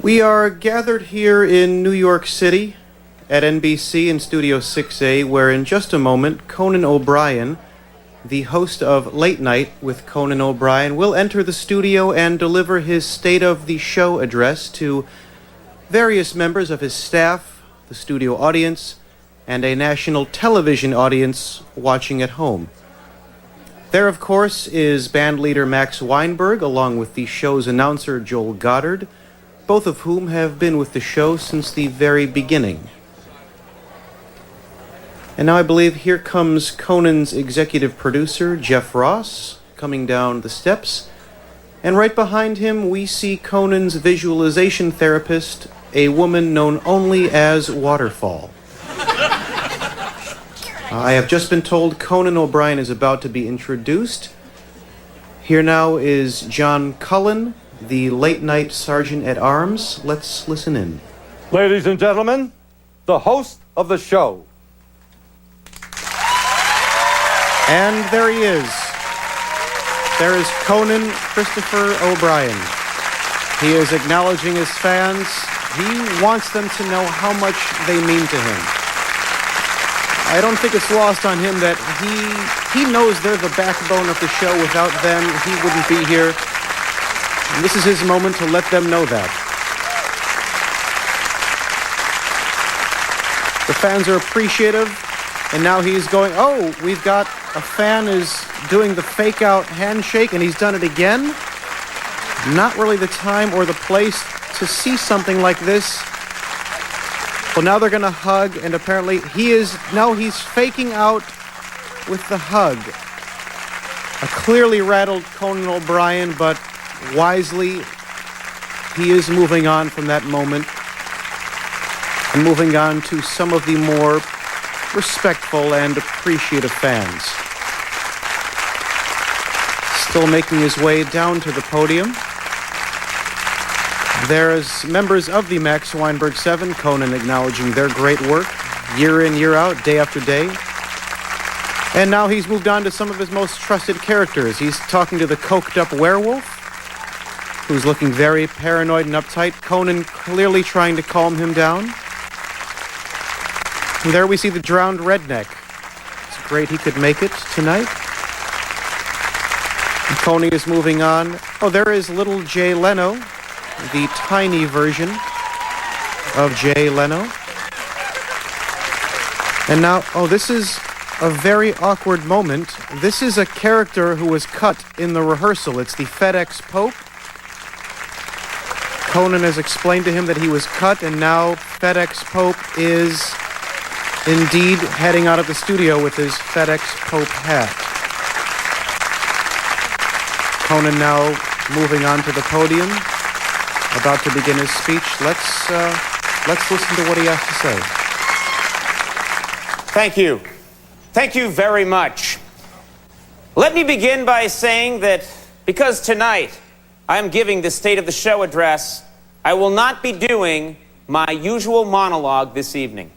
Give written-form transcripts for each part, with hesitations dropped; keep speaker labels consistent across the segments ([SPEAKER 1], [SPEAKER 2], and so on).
[SPEAKER 1] We are gathered here in New York City at NBC in Studio 6A, where in just a moment, Conan O'Brien, the host of Late Night with Conan O'Brien, will enter the studio and deliver his State of the Show address to various members of his staff, the studio audience, and a national television audience watching at home. There, of course, is band leader Max Weinberg, along with the show's announcer Joel Goddard, both of whom have been with the show since the very beginning. And now I believe here comes Conan's executive producer, Jeff Ross, coming down the steps. And right behind him, we see Conan's visualization therapist, a woman known only as Waterfall. I have just been told Conan O'Brien is about to be introduced. Here now is John Cullen, the Late Night Sergeant at Arms. Let's listen in.
[SPEAKER 2] Ladies and gentlemen, the host of the show.
[SPEAKER 1] And there he is. There is Conan Christopher O'Brien. He is acknowledging his fans. He wants them to know how much they mean to him. I don't think it's lost on him that he knows they're the backbone of the show. Without them, he wouldn't be here. And this is his moment to let them know that. The fans are appreciative, and now he's going, oh, we've got a fan is doing the fake-out handshake, and he's done it again. Not really the time or the place to see something like this. Well, now they're going to hug, and apparently he's faking out with the hug. A clearly rattled Conan O'Brien, but wisely, he is moving on from that moment and moving on to some of the more respectful and appreciative fans. Still making his way down to the podium. There's members of the Max Weinberg 7, Conan acknowledging their great work, year in, year out, day after day. And now he's moved on to some of his most trusted characters. He's talking to the coked-up werewolf, who's looking very paranoid and uptight. Conan clearly trying to calm him down. And there we see the drowned redneck. It's great he could make it tonight. And Conan is moving on. Oh, there is little Jay Leno, the tiny version of Jay Leno. And now, oh, this is a very awkward moment. This is a character who was cut in the rehearsal. It's the FedEx Pope. Conan has explained to him that he was cut, and now FedEx Pope is indeed heading out of the studio with his FedEx Pope hat. Conan now moving on to the podium, about to begin his speech. Let's listen to what he has to say.
[SPEAKER 3] Thank you. Thank you very much. Let me begin by saying that because tonight I am giving the State of the Show address, I will not be doing my usual monologue this evening.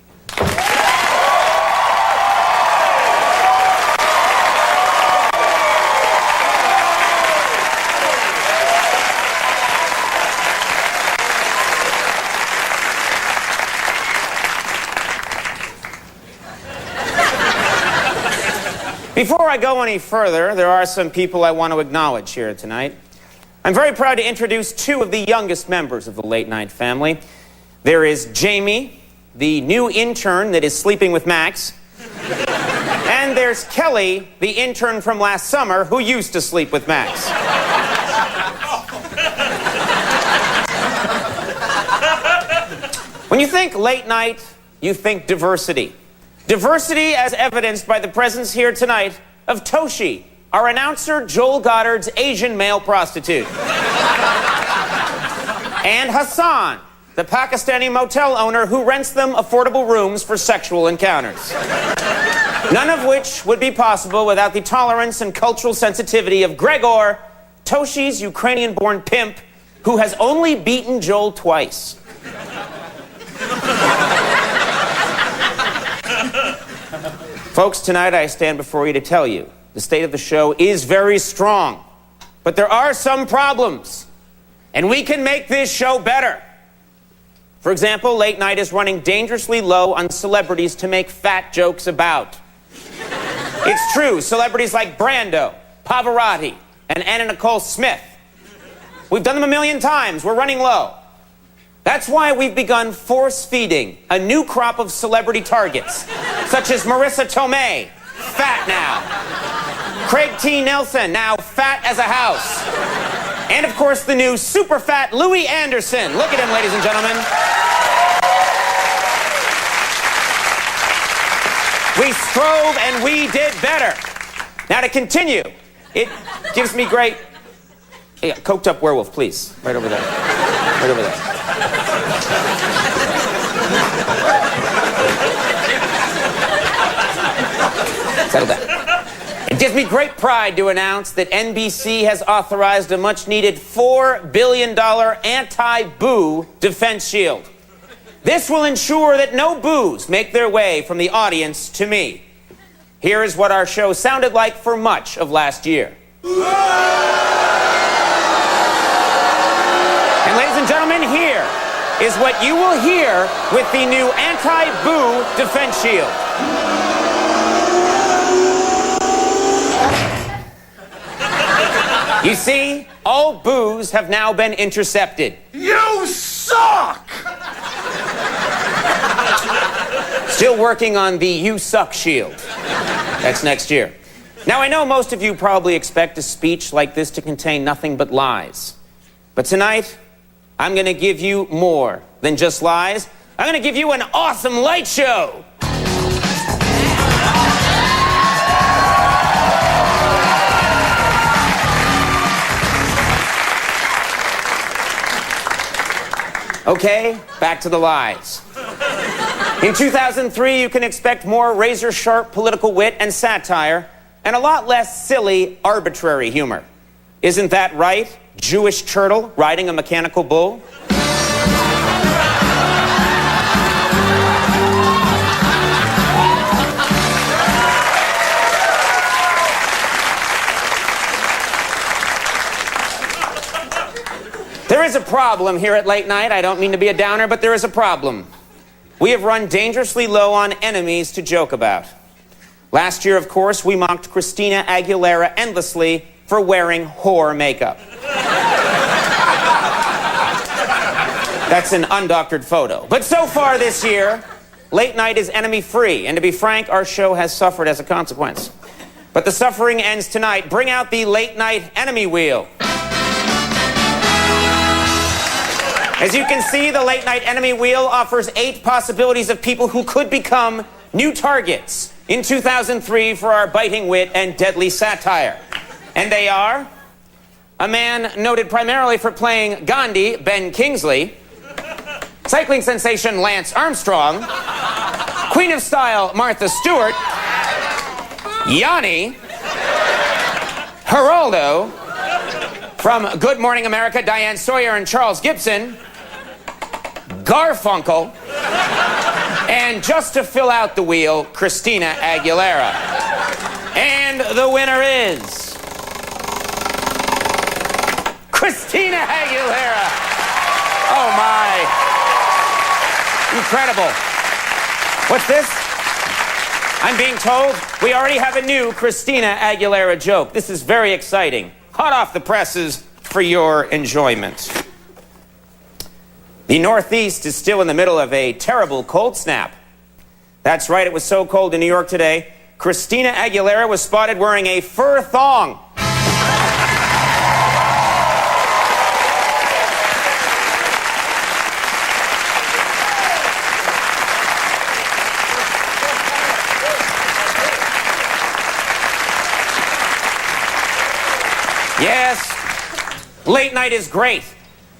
[SPEAKER 3] Before I go any further, there are some people I want to acknowledge here tonight. I'm very proud to introduce two of the youngest members of the Late Night family. There is Jamie, the new intern that is sleeping with Max. And there's Kelly, the intern from last summer who used to sleep with Max. When you think Late Night, you think diversity. Diversity as evidenced by the presence here tonight of Toshi, our announcer Joel Goddard's Asian male prostitute. And Hassan, the Pakistani motel owner who rents them affordable rooms for sexual encounters. None of which would be possible without the tolerance and cultural sensitivity of Gregor, Toshi's Ukrainian-born pimp, who has only beaten Joel twice. Folks, tonight I stand before you to tell you the state of the show is very strong, but there are some problems, and we can make this show better. For example, late night is running dangerously low on celebrities to make fat jokes about. It's true, celebrities like Brando, Pavarotti, and Anna Nicole Smith. We've done them a million times. We're running low. That's why we've begun force-feeding a new crop of celebrity targets, such as Marissa Tomei, fat now. Craig T. Nelson, now fat as a house. And, of course, the new super fat Louis Anderson. Look at him, ladies and gentlemen. We strove and we did better. Now, to continue, it gives me great... Hey, coked up werewolf, please. Right over there. Right over there. Settle down. It gives me great pride to announce that NBC has authorized a much-needed $4 billion anti-boo defense shield. This will ensure that no boos make their way from the audience to me. Here is what our show sounded like for much of last year. And ladies and gentlemen, here is what you will hear with the new anti-boo defense shield. You see, all boos have now been intercepted.
[SPEAKER 4] You suck!
[SPEAKER 3] Still working on the You Suck shield. That's next year. Now, I know most of you probably expect a speech like this to contain nothing but lies. But tonight, I'm going to give you more than just lies. I'm going to give you an awesome light show. Okay, back to the lies. In 2003, you can expect more razor-sharp political wit and satire, and a lot less silly, arbitrary humor. Isn't that right, Jewish turtle riding a mechanical bull? There is a problem here at Late Night. I don't mean to be a downer, but there is a problem. We have run dangerously low on enemies to joke about. Last year, of course, we mocked Christina Aguilera endlessly for wearing whore makeup. That's an undoctored photo. But so far this year, Late Night is enemy-free, and to be frank, our show has suffered as a consequence. But the suffering ends tonight. Bring out the Late Night enemy wheel. As you can see, the Late Night enemy wheel offers 8 possibilities of people who could become new targets in 2003 for our biting wit and deadly satire. And they are a man noted primarily for playing Gandhi, Ben Kingsley, cycling sensation Lance Armstrong, Queen of Style Martha Stewart, Yanni, Geraldo, from Good Morning America, Diane Sawyer and Charles Gibson, Garfunkel, and just to fill out the wheel, Christina Aguilera. And the winner is... Christina Aguilera! Oh my. Incredible. What's this? I'm being told we already have a new Christina Aguilera joke. This is very exciting. Hot off the presses for your enjoyment. The Northeast is still in the middle of a terrible cold snap. That's right, it was so cold in New York today, Christina Aguilera was spotted wearing a fur thong. Yes, Late Night is great.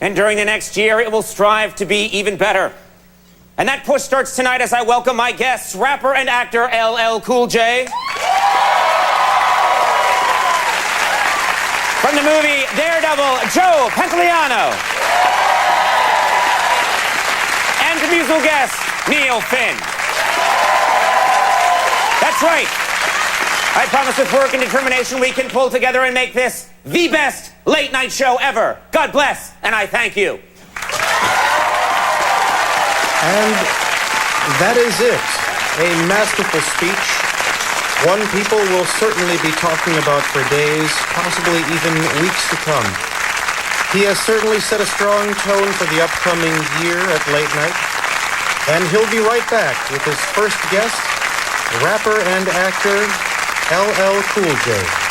[SPEAKER 3] And during the next year, it will strive to be even better. And that push starts tonight as I welcome my guests, rapper and actor LL Cool J. From the movie Daredevil, Joe Pantoliano. And the musical guest, Neil Finn. That's right. I promise with work and determination we can pull together and make this the best late night show ever. God bless, and I thank you.
[SPEAKER 1] And that is it. A masterful speech. One people will certainly be talking about for days, possibly even weeks to come. He has certainly set a strong tone for the upcoming year at Late Night. And he'll be right back with his first guest, rapper and actor LL Cool J.